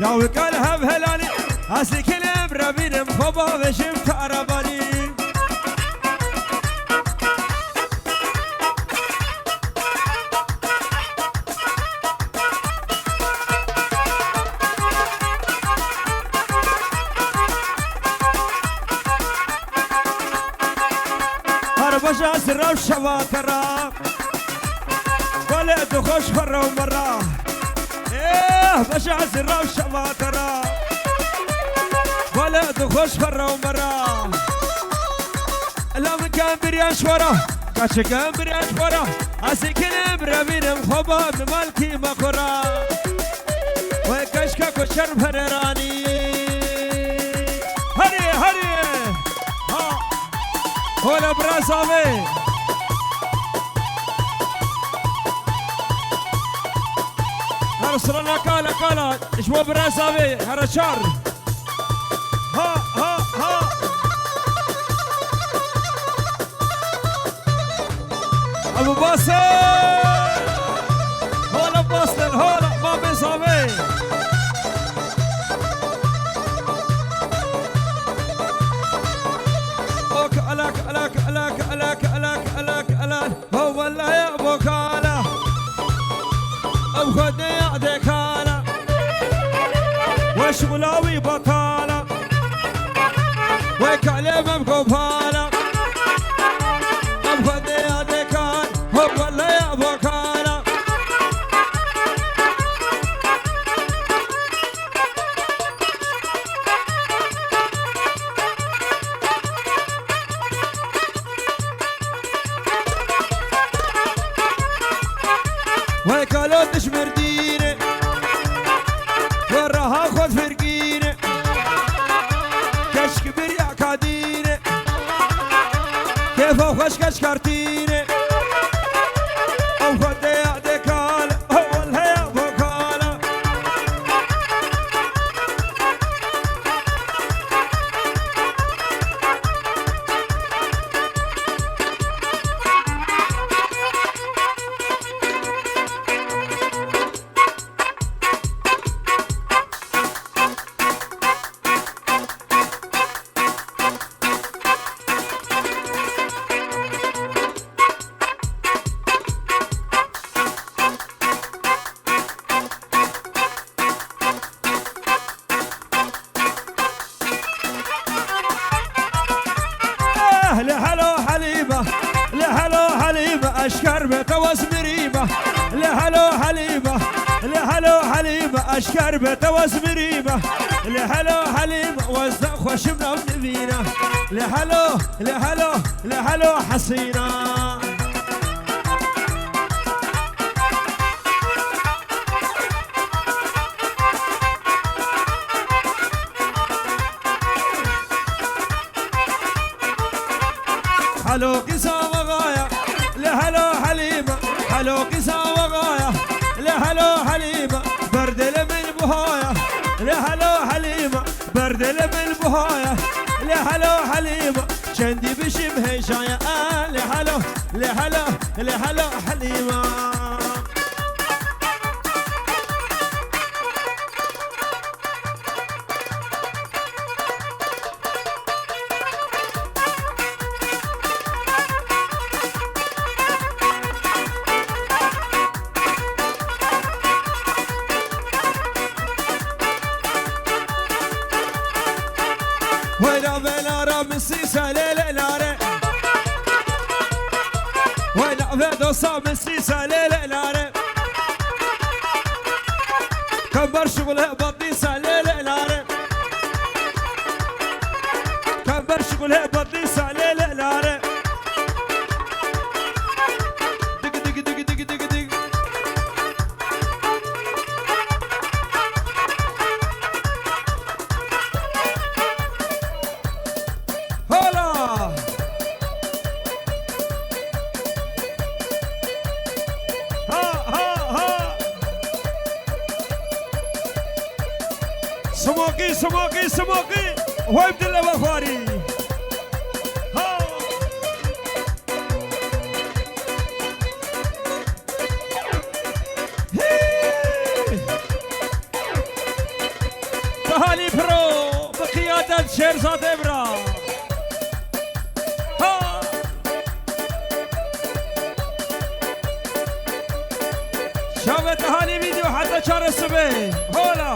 شاوك الهب هلالي أصلي كلم ربين مخبا وشفت عرباني هربشا سرا وشواترا ولد خوش فرا ومرا ايه بشا سرا وشواترا ولد خوش فرا ومرا لا من كان برياش ورا كاش كان برياش ورا اسكن بربين مخبا بمالكي مقرا وكشكا كشر فرراني هري هري ها هولا براسامي هرسلنا كالا كالا اشبو براسامي هرشار ها ها ها ابو باسل هولا باسل هولا ما بيصامي ألاك ألاك ألاك ألاك ألاك ألاك ألاك هو اللي يا أبو كالا أبو خدني يعدي كالا وشغلاوي بطالة وكلمة بقبالة أبو خدني يعدي كالا هو اللي يا أبو كالا ويكالو تشمر ديني وراها خذ فرقيني كش كبير يا كاديني كيف وخش كش كارتيني او خد يا ديكال هو الهيا بوكالا لهلو حليبة لهلو حليبة أشكر بتوس مريبة لهلو حليبة لهلو حليبة أشكر بتوس مريبة لهلو حليبة وزق خوشمنا ونبينا لهلو لهلو لهلو حسينا حلو قسا وغاية لهلو حليبة حلو قسا وغاية لهلو حليبة بردل من بهاية لهلو حليبة بردل من بهاية لهلو حليبة شندي بشبه شاية لهلو لهلو لهلو حليبة وينا بنارا من سيسا ليلة ناري وينا بدوسا من سيسا ليلة ناري كبر شغله بطيسا ليلة ناري كبر شغله بطيسا ليلة ناري دق دق دق دق دق دق سموكي سموكي سموكي هو يبدل الأخواري هاني برو بقيادة شيرزاد إبرا. ها شافت هاني فيديو حتى شهر السبت. هولا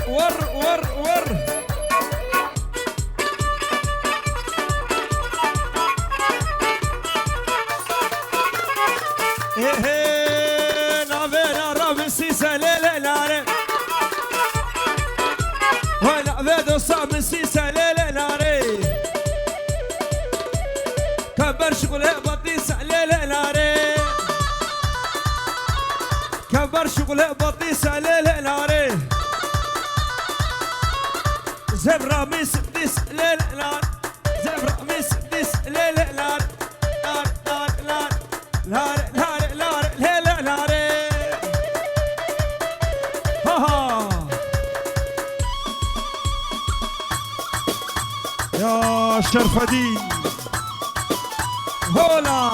ور ور ور ايه نافينا راب السيسة ليلة ناري وانا فيدو صعب السيسة ليلة ناري كبر شغله بطيسة ليلة ناري كبر شغله بطيسة ليلة ناري زبرة ميس ديس ليلة نار زبرة ميس ديس ليلة نار نار نار نار نار نار ليلة نار ها ها يا شرفدين هولا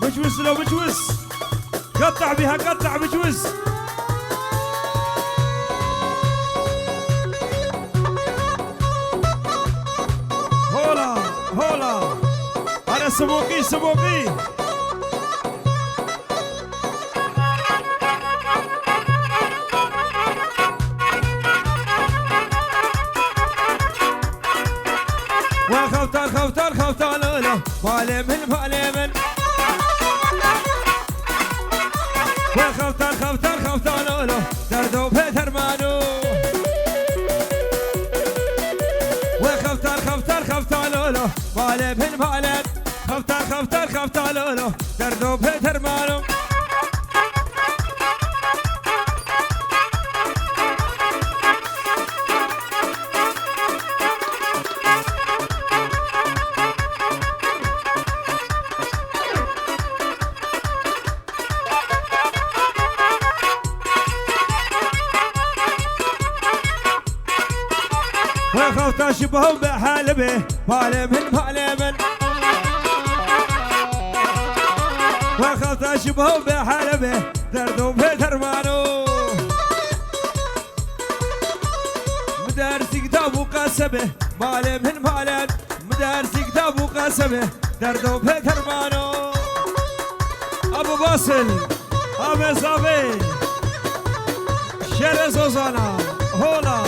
بجوز لو بجوز قطع بها قطع بجوز هولا هولا على سبوقي سبوقي وخوتان خوتان خوتان له بالمن بالمن وخوتان خوتان خوتان له دردو بهرمانو وخوتان خوتان خوتان له بالمن بالمن خوتان خوتان خوتان له دردو بهرمانو وخوتا شبههم بحالبه بالمن بالمن وخوتا شبههم بحالبه دردو بهرمانو مدارس كتاب وقاسبه بالمن بالمن مدارس كتاب وقاسبه دردو بهرمانو ابو باصل ابو صافي شير زوزانا هولا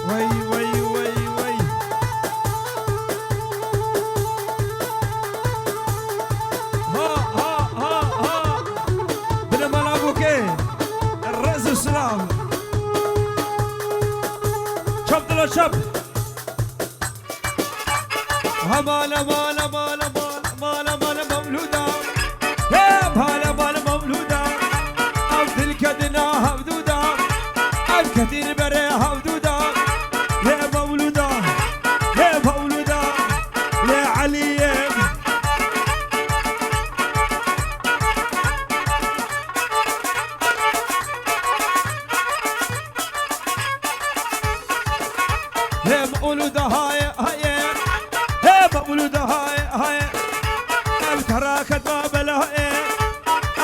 وي وي وي وي ها ها ها ها بن ملابوكي الرأس السلام شب دلو شب مالا مالا مالا مالا مالا مولودا يا مالا مالا مولودا عبد الكدنا هبدودا الكتير بريها هبدودا يا مولودا يا مولودا يا علي يا مولودا هاي هاي يا مولودا هاي هاي ابتراكت ما بلا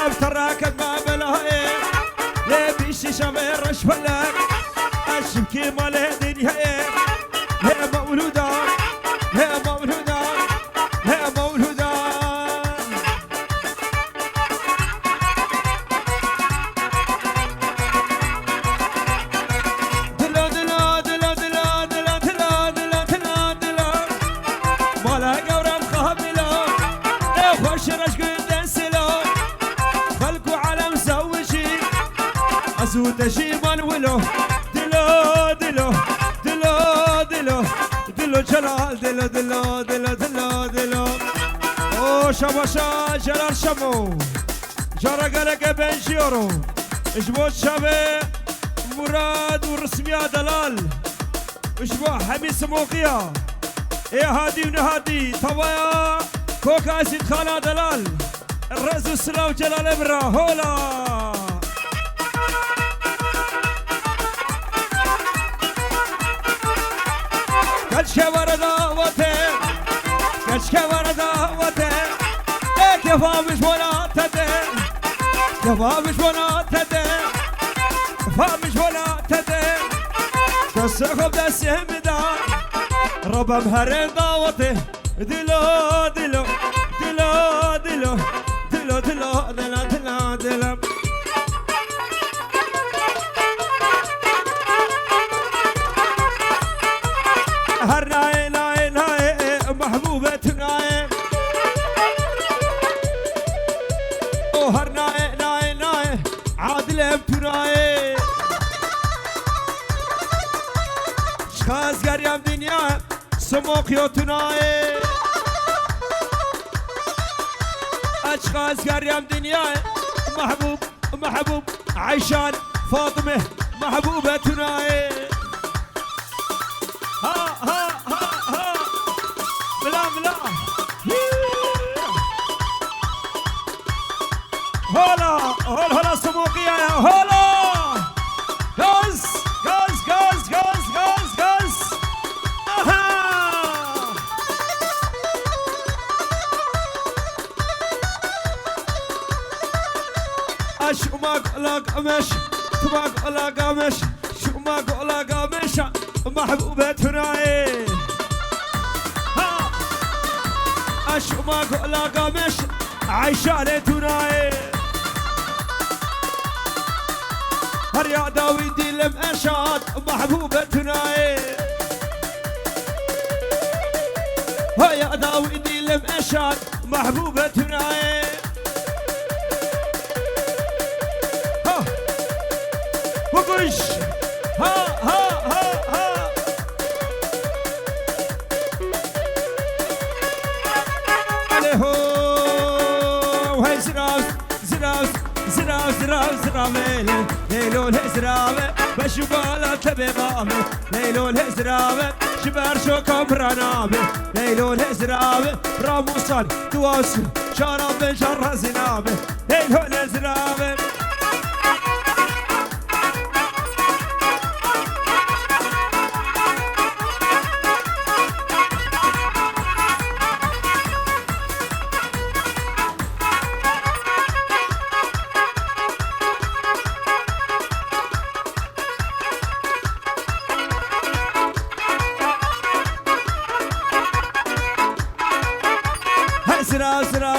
ابتراكت ما بلا يا بيشي شمر رشفلك الشبكي مال الدنيا يا مولودا يا مولودا يا مولودا دلا دلا دلا دلا دلا دلا دلا دلا دلا مالا قورم خابلا يا خوش رشق الدنسلا خلقوا على مسوشي ازود شيمان ولو دلو دلو دلو دلو دلو جلال دلو دلو دلو دلو دلو او شباشا جلال شمو جرى قلق بنشيرو اجبوت شبه مراد والرسم يا دلال وشبه حميس موقيا يا هادي ونهادي طوايا كوكا سيد خالا دلال الرز والسلام جلال ابرا هولا كلشة وردا وته كلشة وردا وته كفامش ولا تده كفامش ولا تده كفامش ولا تده تسخب دسهم دا ربا مهرين داوته دلو دلو دلو دلو دلو دلو دلو دلو دلو هرناي ناي ناي محبوبتنا هرناي ناي ناي عادل بتناي شخاص قريم دنيا سموك يوتناي اشخاص قريم دنيا محبوب محبوب عيشان فاطمه محبوبتنا ها ها ها ها بلا بلا هلا هلا هلا سموقية يا هلا غاز غاز غاز غاز غاز غاز اشمك لا قمش تباق لا قمش شمك لا قمش محبوبتنا ها اشمك لا قمش عيشانتنا هريا داويدي لم اشاد محبوبتنا هيا داويدي لم اشاد محبوبتنا وقش ها ها ها ها عليه وهي زراف زراف زراف زراف زراف ليلو الهزراف بشبالة تبغامي ليلو الهزراف شبار شو كبرنامي ليلو الهزراف راموسان تواصل شراب شر زنامي ليلو الهزراف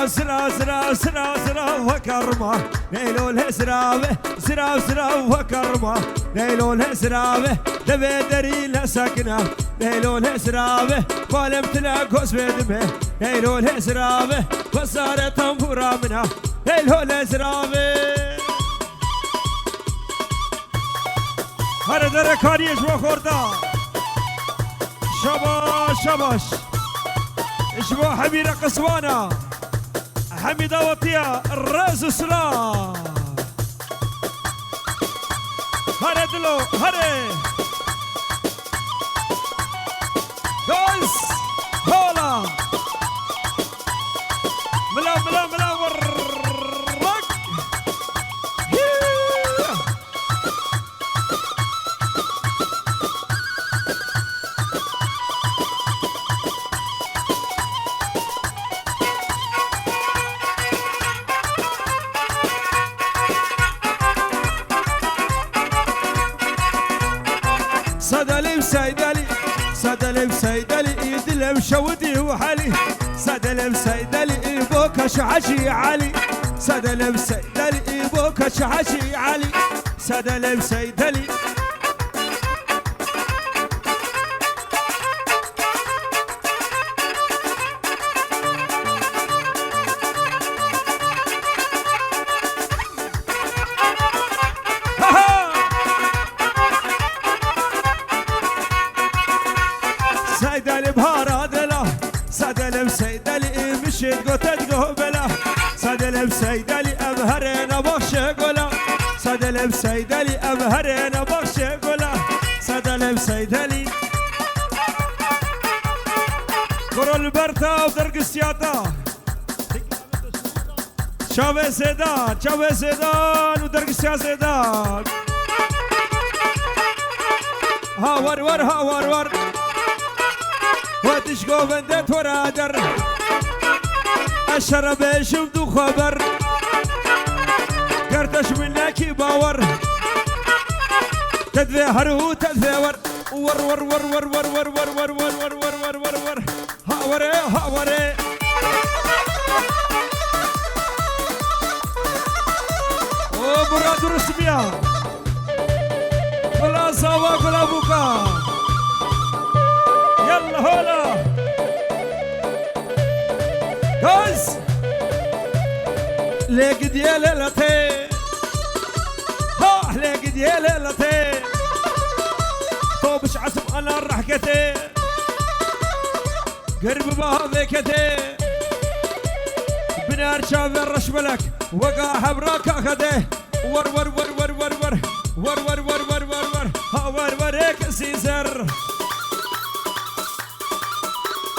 زراف زراف زراف زراف وكرمه نيلو الهزراوه زراف زراف وكرمه نيلو الهزراوه دبي دري لسكنه نيلو الهزراوه قالم تلاقوس بدمه نيلو الهزراوه وصارت تنفورا منه نيلو الهزراوه هر در کاریش بخورده شباش شباش اشبه حميرة قسوانة حميدة وطية الراس السلام هري دلو هري غاز هولا ملا ملا ملا ورق سدلم سيدلي سدلم سيدلي يدلم شودي وحلي سدلم سيدلي بوك شعشي علي سدلم سيدلي بوك شعشي علي سدلم سيدلي سيدلي بهارا دلا سدلم سيدلي مشيت قتت قبلا سدلم سيدلي أبهرنا بخش قلا سدلم سيدلي أبهرين بخش قوله سدلم سيدلي كرول برتا ودرق السياطة شاوي سيدان ودرق السياطة هاور ور هاور ور واتش قوفندت ورادر الشرب شمدو خبر قرتش منك باور تدفي هرو تدفي ور ور ور ور ور ور ور ور ور ور ور ور ور ور هاوري هاوري او مراد رسمية كلا سوا كلا بوكا يلا هولا جايز ليك ديال لاتي ها ليك ديال لاتي طوبش عصب انا رحكتي قرب بها ذيكتي بنار شاف الرشملك وقع حبراك اخده ور ور ور ور ور ور ور ور ور ور ور ور ها ور وريك سيزر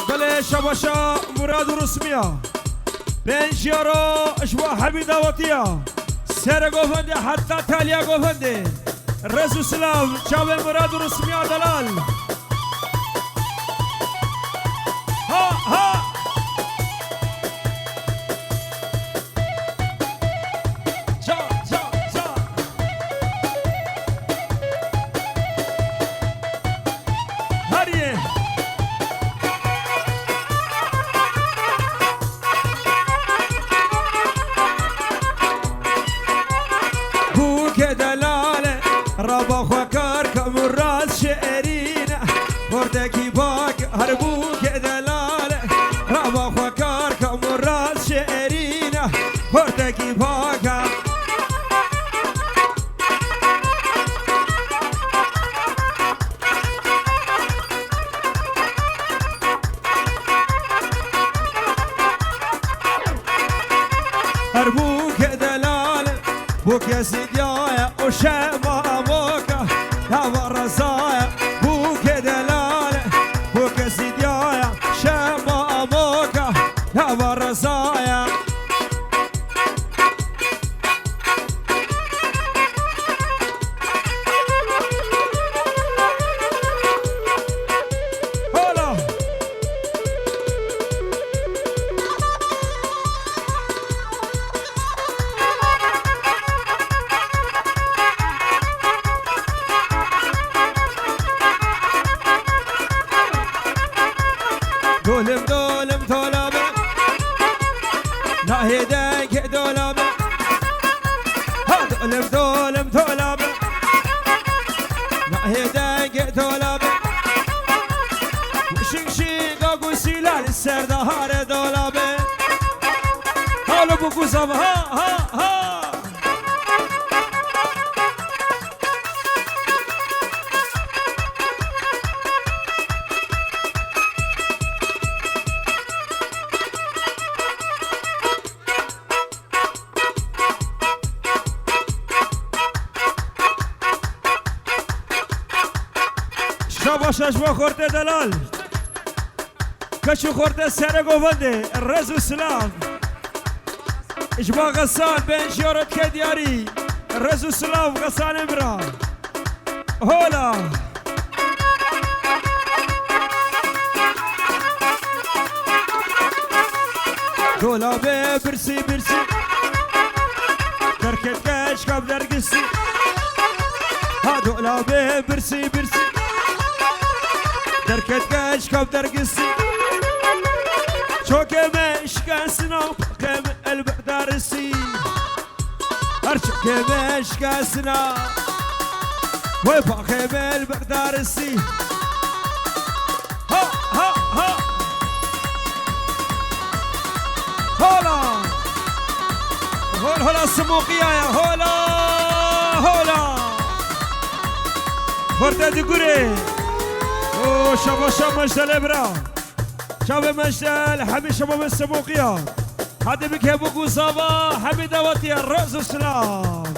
بلي شبشا مراد رسمية بين شيرو اشوا حميدة وطية سير قوفندي حتى تاليا قوفندي الرسول سلام شابه مراد رسمية دلال ها ها جا جا جا هاريه دلالة ربا خوكار كمراد شعرينا وردكي باك هربوك دلالة ربا خوكار كمراد شعرينا وردكي باك هربوك دلالة بوك يا سيديايا وشيما موكا يا ورزايا بوك دلالة بوك يا سيديايا شيما موكا يا ورزايا هلا دولم دولم دولابة لا هيداك دولابة ها دولم دولم دولابة لا هيداك دولابة وشنشيق اقو سيلان السر دهار دولابة هالو بوكو زم ها ها ها شاباش اشبا خورته دلال كشو خورته سر قوفنده الرز والسلام اشبا غسان بين شيورت كدياري الرز والسلام غسان امرا هولا دولابه برسي برسي دركت كاش كاب درقسي ها دولابه برسي برسي دركت كاش كاب درقسي شوكي مشكاسنا وبقيم البقدارسي ارشوكي مشكاسنا وبقيم البقدارسي ها ها ها هولا هول هولا السموقية يا هولا هولا فرده دقوري او شبا شبا مجدل ابرا شبا مجدل حمي شبا من السموقية هذا بك يا بوكو صبا حمي دواتي الرأس السلام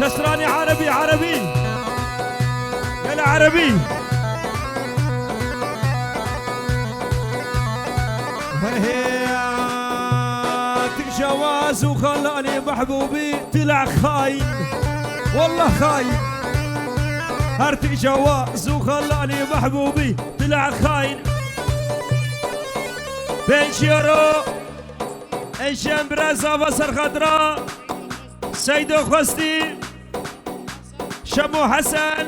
شسراني عربي عربي يلا عربي جواز وخلاني محبوبي طلع خاين والله خاين هرتي جواز وخلاني محبوبي طلع خاين بين شيرو ايشان برازا بصر خضراء سيدو خستي شمو حسن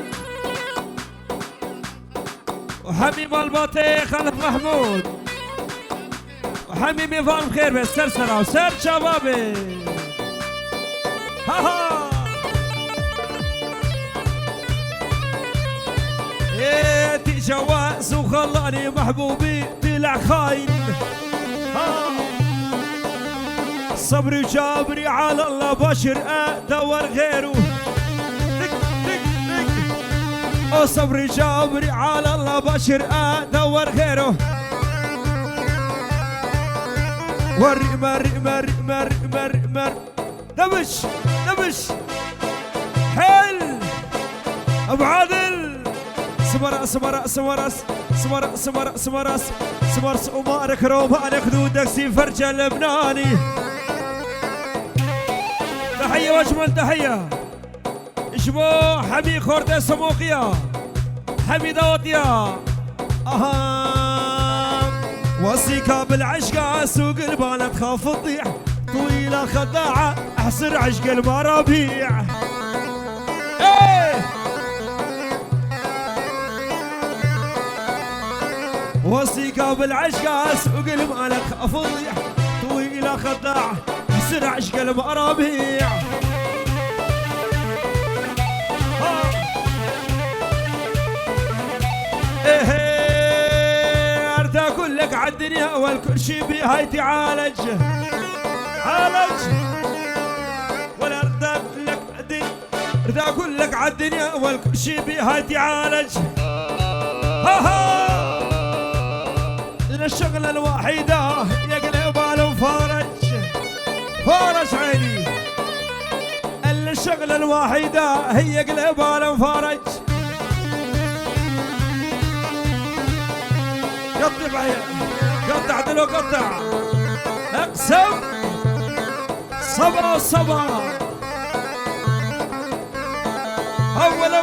وحميم الباطي خلف محمود وحميمي فان بخير بس سرسرة وسر شبابي ها ها ايه تي جواز وخلاني محبوبي طلع خاين ها صبري وجابري على الله بشر ادور غيره او صبري جابري على الله بشر ادور غيره وري مر دبش حل ابو عادل سمر ومارك روبانك دودك سي فرجه اللبناني تحيه واجمل تحيه اشبو حمي خورده سموقيا حمي دوطيا وصيكا بالعشقة سوق البانة تخاف تطيح طويلة خداعة احسر عشق المرابيع ايه وصيكا بالعشقة سوق البانة تخاف تطيح طويلة خداعة احسر عشق المرابيع ايه لك عالدنيا والكل شي بيها يتعالج ولا ارد لك ارد اقول لك عالدنيا والكل شي بيها يتعالج لنا الشغله الوحيده يقلب باله فارج عيني الا الشغله الوحيده هي يقلب باله فارج قطع دلو قطع اقسم صبا اول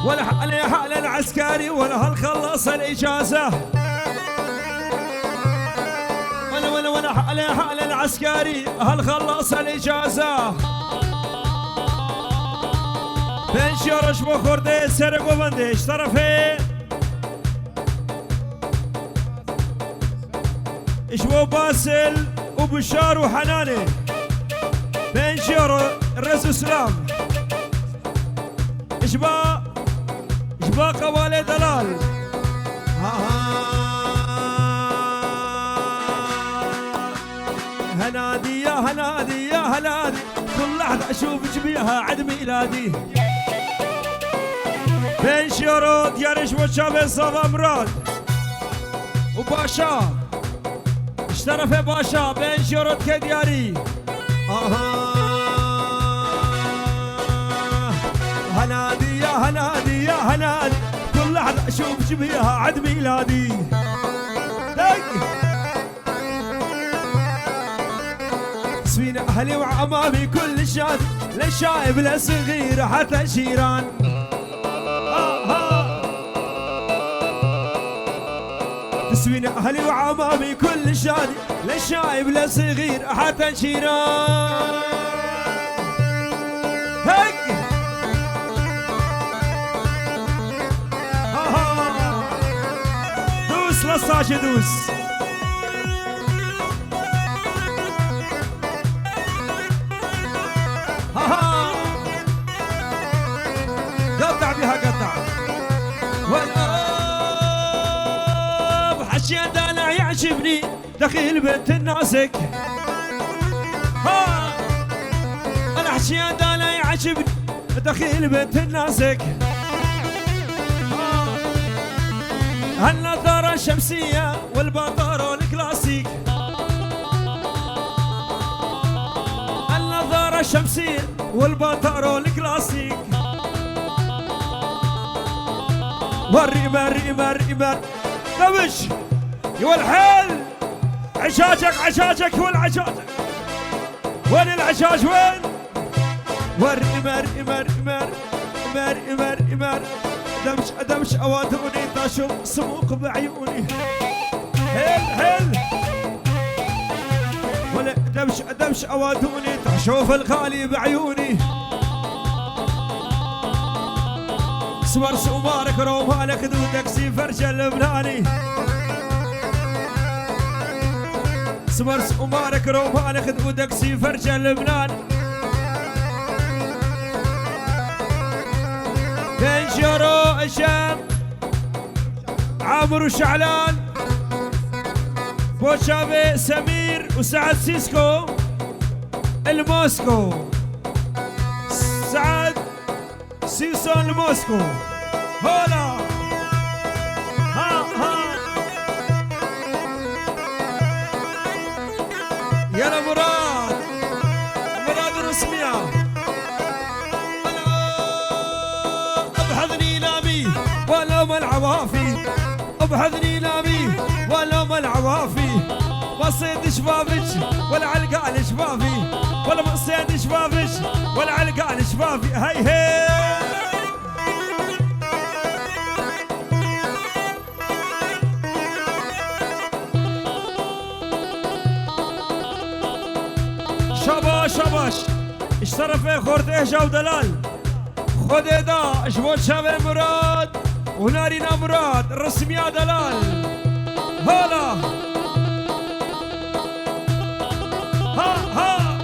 ولا حق العسكري ولا هالخلص الاجازه ولا حق العسكري هالخلص الاجازه بين شيرش بخورده سرق وبندش طرفين اشبو باسل وبشار وحناني بين شيرو الرئيس سلام اشبا قوالي دلال هنادي يا هنادي كل لحظة اشوفك بيها عد ميلادي بين شيرو ديارش وشابه صفا مراد وباشا اشترف باشا بين شيرو كدياري هنادي يا هنادي كل لحظة اشوفك بيها عد ميلادي تسوين اهلي وعمامي كل شاد للشايب للصغير حتى شيران تسوين اهلي وعمامي كل شاد للشايب للصغير حتى شيران دوس للصاجي دوس قطع بها قطع والأب حشيان دلع يعجبني دخيل بنت الناسك أنا حشيان دلع يعجبني دخيل بنت الناسك هالنظارة الشمسية والبنطلون كلاسيك، النظارة الشمسية والبنطلون كلاسيك، والريمر دمش يا الحيل عجاجك عجاجك والعجاجك وين العجاج وين؟ والريمر دمش اوادوني تشوف سموق بعيوني، هل ولا دمش اوادوني تشوف الغالي بعيوني، سمر سمارك رومالك دودك سي فرج اللبناني، سمر سمارك رومالك دودك سي فرج اللبناني، بنجرو الشام عامر وشعلان بوشافي سمير وسعد سيسكو الموسكو، سعد سيسون الموسكو هولا ها يلا مراد الرسمية ابحثني نامي ولا العوافي، ابحثني نامي ولا العوافي، ما صيد شبابك ولا علقة شبابي، ولا ما صيد شبابك ولا علقة شبابي، هي شباش اشترى في خورده جو دلال خود دا اشبوت شبه مراد ونارينا مراد الرسمية دلال هلا ها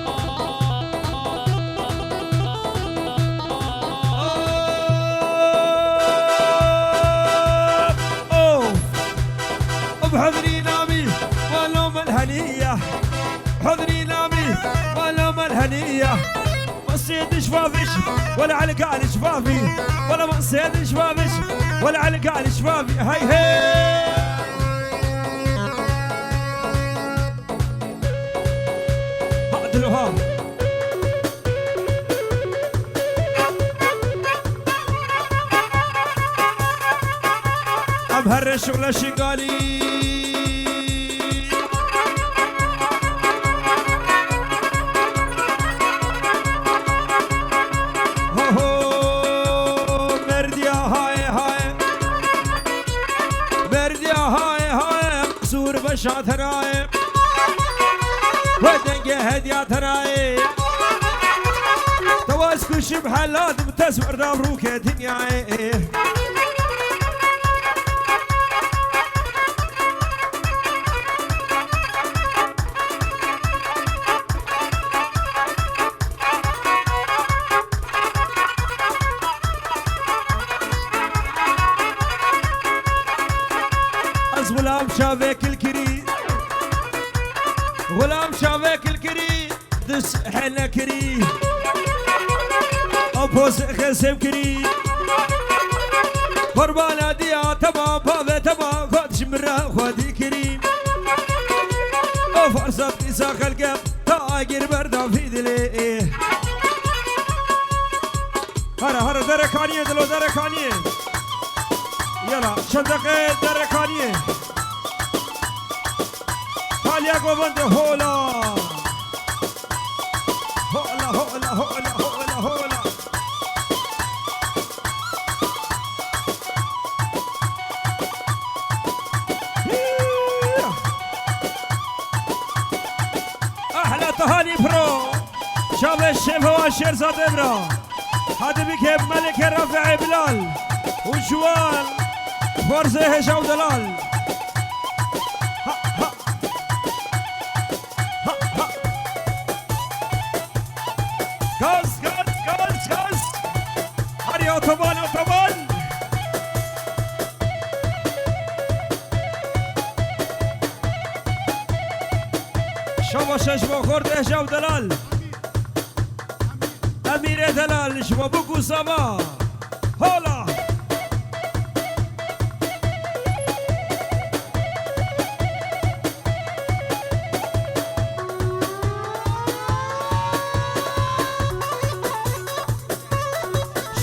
بحضني نامي ولوم الهنية، بحضني نامي ولوم الهنية، ما صيد شفافش ولا علقان شفافي، ولا ما صيد شفافش ولا علقان شفافي، هي هادلوها امهرش ولا شقالي بشات راي ودنقي هديات راي تواسكو شبح لازم تسمع دابروك يا دنياي غلام شافك الكريم غلام شافك الكريم دس حنا كريم ابوس خسم كريم قربان ديا تمام بابا تمام خد شمره خدي كريم فرصة إساق القلب تاجر بردا في دلي هرا دركانية دلو دركانية يلا شندقة دركانية يا قوبند هولا هولا هولا هولا هولا هولا احلى تهاني برو شاب الشيف هو شيرزاد ابرا هذا بك ملك رفع بلال وجوال فرزه هشام دلال غاز هاري اوتوبان شبا ششبا خورده جو دلال امیر دلال شبا بگو سبا هولا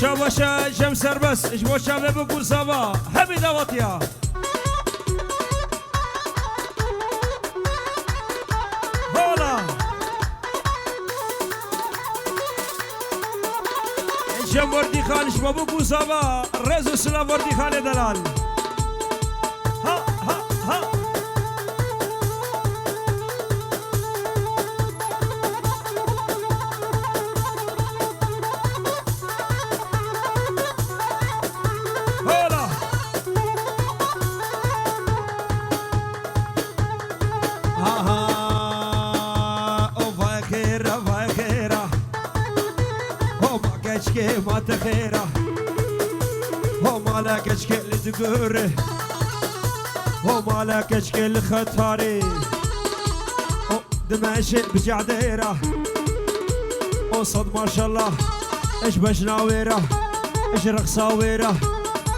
شاباشا جمسر بس اجبو شابه بقول صبا حبي دواتيا هولا جم وردي خانش ما بقول صبا رزو سلام وردي خان دلال ها ها ها ما تخيره هو مالك اشكال تقوره هو مالك اشكال خطاري هو دمشق بجعديره هو صد ما شاء الله ايش بشناويره ايش رقصاويره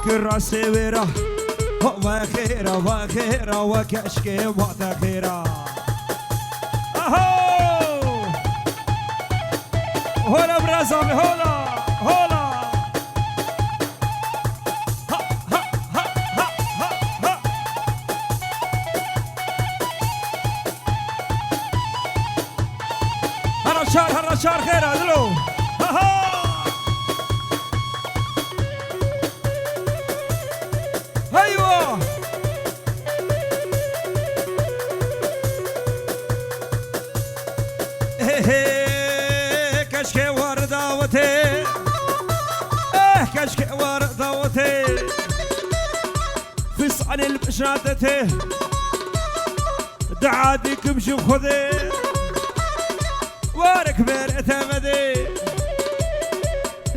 كراسي ويره هو وخيره وخيره وكشكي ما تخيره اهو هولا برازامي هولا هولا ها ها ها ها ها ها هلا شار خير ادلو ها ها ايوه كشكي ورداوتي كشك وردوتي فص عن البشاتتي دعاديك مشي خذي وارك بير ثمدي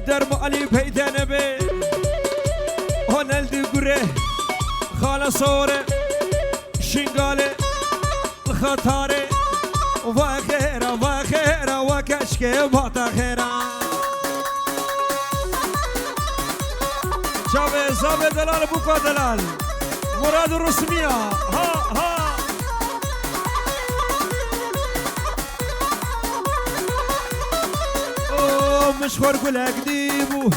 درب علي بيت نبي هون الدي قره خاله صوره شنقالي الخطاري وخيره وخيره وكشكي باتا خيره شابه زابه دلال بوكا دلال مراد الرسمية ها ها اوه مشوار قولك ديبو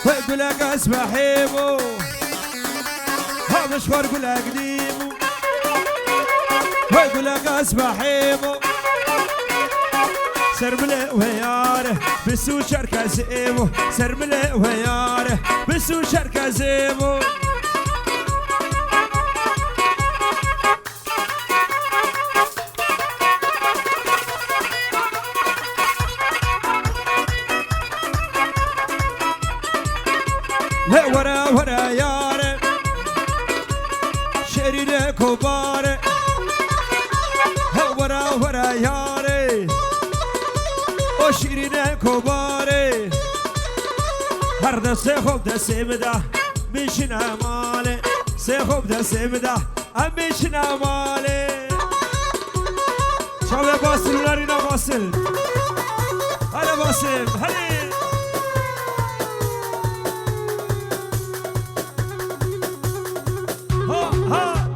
وقولك اسبحيبو ها مشوار قولك ديبو وقولك اسبحيبو سرمله وياره بسو شركة زيبو سرمله وياره بسو شركة زيبو لا ورا ورا ياره شريره كباره ورا ورا ياره و شیرینه کباره هر دسته خوب دسته بده میشینه ماله سه خوب دسته بده هم میشینه ماله شاوه باسل اونارینا باسل هله باسل هله ها ها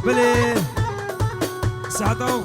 بلي سعداو